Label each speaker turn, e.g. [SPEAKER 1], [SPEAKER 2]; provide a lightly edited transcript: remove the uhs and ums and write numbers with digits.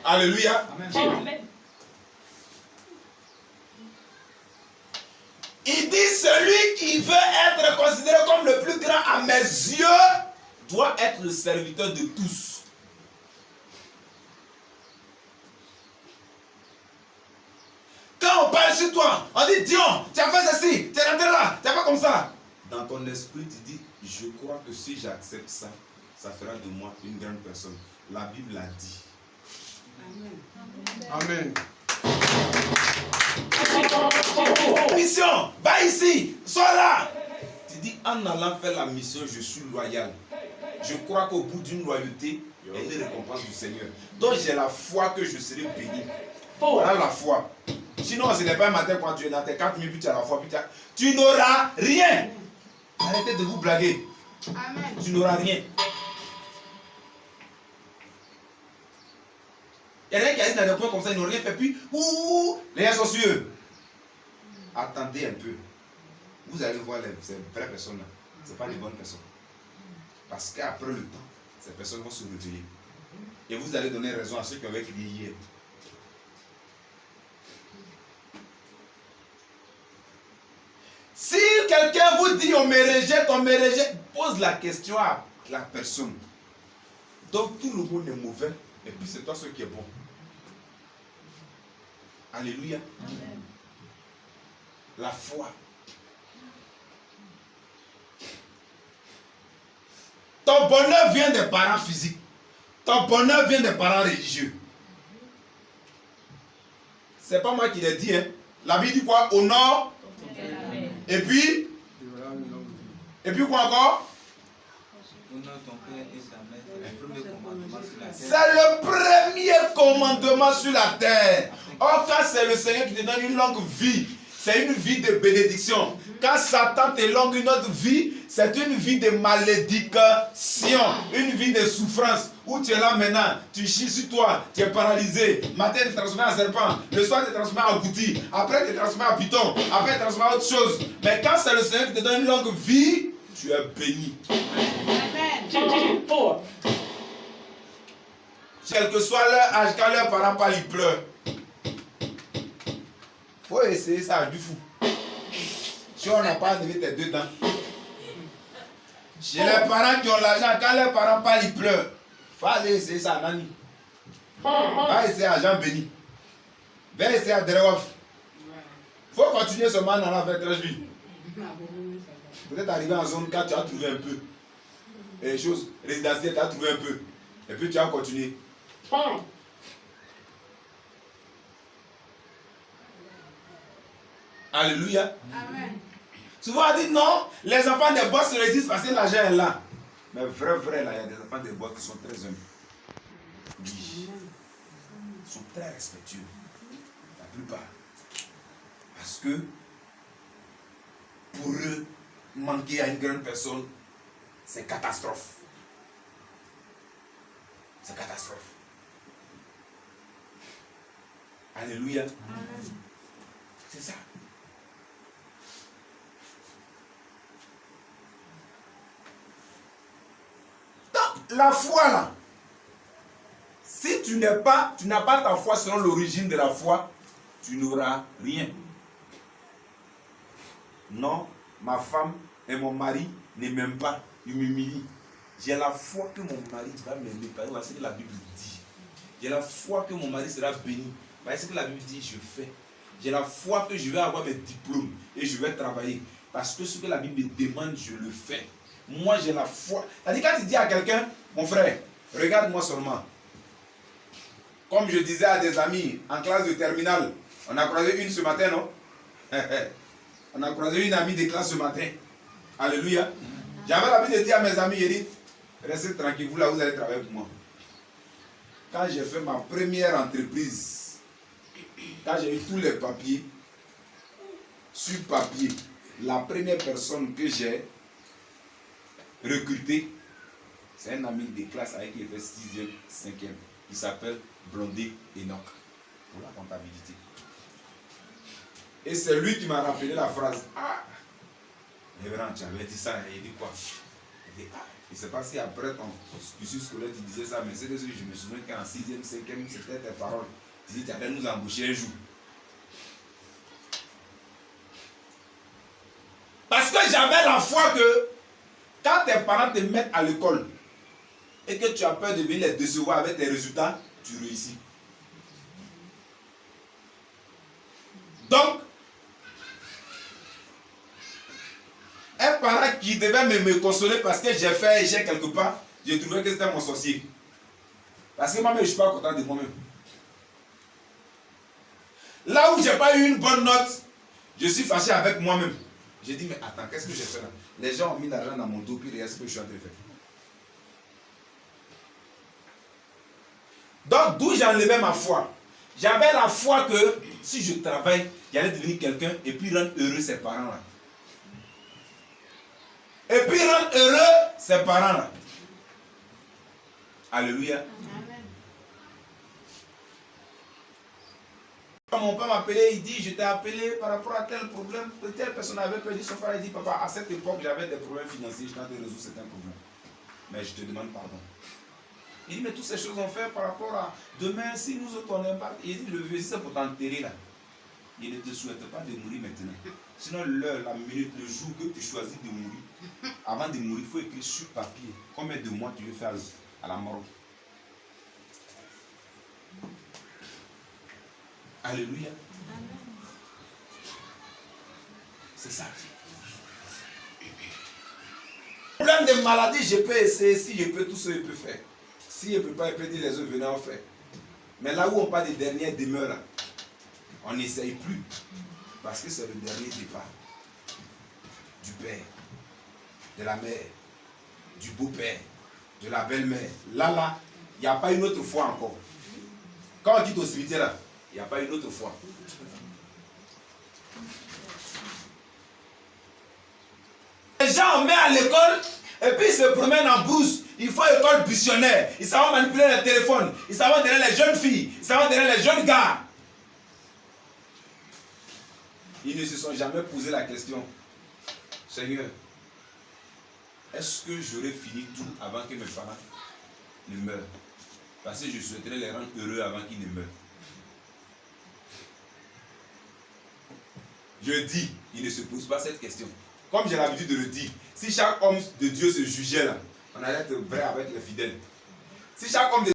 [SPEAKER 1] Alléluia.
[SPEAKER 2] Amen.
[SPEAKER 1] Il dit, celui qui veut être considéré comme le plus grand à mes yeux doit être le serviteur de tous. Quand on parle sur toi, on dit, Dion, tu as fait ceci, tu es rentré là, tu as fait comme ça. Dans ton esprit, tu dis, je crois que si j'accepte ça, ça fera de moi une grande personne. La Bible l'a dit.
[SPEAKER 3] Amen.
[SPEAKER 1] Mission, va ici, sois là. Tu dis, en allant faire la mission, je suis loyal. Je crois qu'au bout d'une loyauté, il y a une récompense du Seigneur. Donc j'ai la foi que je serai béni. Voilà la foi. Sinon, ce n'est pas un matin quand tu es dans tes 4 minutes, tu as la foi, puis tu n'auras rien. Arrêtez de vous blaguer.
[SPEAKER 4] Amen.
[SPEAKER 1] Tu n'auras rien. Il y a des gens qui arrivent dans des points comme ça, ils n'ont rien fait, puis les gens sont sur eux. Attendez un peu. Vous allez voir ces vraies personnes-là. Ce n'est pas les bonnes personnes. Parce qu'après le temps, ces personnes vont se réveiller. Et vous allez donner raison à ceux qui avaient crié hier. Si quelqu'un vous dit on me rejette, pose la question à la personne. Donc tout le monde est mauvais, et puis c'est toi ce qui est bon. Alléluia.
[SPEAKER 2] Amen.
[SPEAKER 1] La foi. Ton bonheur vient des parents physiques. Ton bonheur vient des parents religieux. C'est pas moi qui l'ai dit. Hein. La Bible dit quoi? Honore. Et puis quoi encore?
[SPEAKER 5] Honore ton père et ta mère. C'est le premier commandement sur la terre.
[SPEAKER 1] C'est le premier commandement sur la terre. Or, quand c'est le Seigneur qui te donne une longue vie, c'est une vie de bénédiction. Quand Satan te longue une autre vie, c'est une vie de malédiction, une vie de souffrance. Où tu es là maintenant, tu chies sur toi, tu es paralysé. Matin, tu es transformé en serpent. Le soir, tu es transformé en goutti. Après, tu es transformé en python. Après, tu es transformé en autre chose. Mais quand c'est le Seigneur qui te donne une longue vie, tu es béni.
[SPEAKER 4] Amen.
[SPEAKER 1] Quel que soit leur âge, quand leurs parents parlent, ils pleurent. Faut essayer ça du fou. Si on n'a pas enlevé tes 2 dents. Chez les parents qui ont l'argent, quand leurs parents parlent, ils pleurent. Faut aller essayer ça à Nani. Va essayer à Jean Béni. Va essayer à Drewoff. Faut continuer seulement dans la vie. Peut-être arriver en zone 4, tu as trouvé un peu. Et les choses résidentielles, tu as trouvé un peu. Et puis tu as continué. Alléluia.
[SPEAKER 4] Amen.
[SPEAKER 1] Souvent on dit non, les enfants des boss résistent parce que l'argent est là. Mais vrai, là, il y a des enfants des boss qui sont très humbles. Oui. Ils sont très respectueux. La plupart. Parce que pour eux, manquer à une grande personne, c'est catastrophe. C'est catastrophe. Alléluia. C'est ça. Donc, la foi là, si tu n'as pas ta foi selon l'origine de la foi, tu n'auras rien. Non, ma femme et mon mari ne m'aiment pas, ils m'humilient. J'ai la foi que mon mari va m'aimer, parce que la Bible dit. J'ai la foi que mon mari sera béni, parce que la Bible dit, je fais. J'ai la foi que je vais avoir mes diplômes et je vais travailler. Parce que ce que la Bible demande, je le fais. Moi, j'ai la foi. C'est-à-dire, quand tu dis à quelqu'un, mon frère, regarde-moi seulement. Comme je disais à des amis en classe de terminale, on a croisé une ce matin, non? On a croisé une amie de classe ce matin. Alléluia. J'avais l'habitude de dire à mes amis, j'ai dit, restez tranquille, vous là, vous allez travailler pour moi. Quand j'ai fait ma première entreprise, quand j'ai eu tous les papiers, sur papier, la première personne que j'ai recrutée, c'est un ami de classe avec qui il fait 6e, 5e, qui s'appelle Blondé Enoch, pour la comptabilité. Et c'est lui qui m'a rappelé la phrase. Ah, révérend, tu avais dit ça, il dit quoi? Il dit, ah, Je ne sais pas si après ton cursus scolaire tu disais ça, mais c'est que je me souviens qu'en 6e, 5e, c'était tes paroles. Tu dis, tu allais nous embaucher un jour. Parce que j'avais la foi que quand tes parents te mettent à l'école et que tu as peur de venir les décevoir avec tes résultats, tu réussis. Donc, un parent qui devait me consoler parce que j'ai fait un échec quelque part, je trouvais que c'était mon sorcier. Parce que moi-même, je ne suis pas content de moi-même. Là où je n'ai pas eu une bonne note, je suis fâché avec moi-même. J'ai dit, mais attends, qu'est-ce que j'ai fait là? Les gens ont mis l'argent dans mon dos, puis regarde ce que je suis en train de faire. Donc, d'où j'enlevais ma foi. J'avais la foi que si je travaille, j'allais devenir quelqu'un et puis rendre heureux ses parents là. Et puis rendre heureux ses parents là. Alléluia.
[SPEAKER 4] Amen.
[SPEAKER 1] Quand mon père m'appelait, il dit, je t'ai appelé par rapport à tel problème. Telle personne avait perdu son frère. Il dit, papa, à cette époque, j'avais des problèmes financiers, je t'ai résoudre certains problèmes. Mais je te demande pardon. Il dit, mais toutes ces choses ont fait par rapport à demain, si nous autres on embarque. Il dit, le vieux, c'est pour t'enterrer là. Il ne te souhaite pas de mourir maintenant. Sinon, l'heure, la minute, le jour que tu choisis de mourir, avant de mourir, il faut écrire sur papier combien de mois tu veux faire à la mort. Alléluia. C'est ça. Problème de maladie, je peux essayer. Si je peux, tout ce que je peux faire. Si je ne peux pas, je peux dire les autres, venez en faire. Mais là où on parle des dernières demeures, là, on n'essaye plus. Parce que c'est le dernier départ. Du père, de la mère, du beau-père, de la belle-mère. Là, il n'y a pas une autre fois encore. Quand on dit au cimetière, là, il n'y a pas une autre fois. Les gens on met à l'école et puis ils se promènent en brousse. Il faut école missionnaire. Ils savent manipuler les téléphones. Ils savent donner les jeunes filles. Ils savent donner les jeunes gars. Ils ne se sont jamais posé la question. Seigneur, est-ce que j'aurais fini tout avant que mes parents ne meurent? Parce que je souhaiterais les rendre heureux avant qu'ils ne meurent. Je dis, il ne se pose pas cette question. Comme j'ai l'habitude de le dire, si chaque homme de Dieu se jugeait là, on allait être vrai avec les fidèles. Si chaque homme de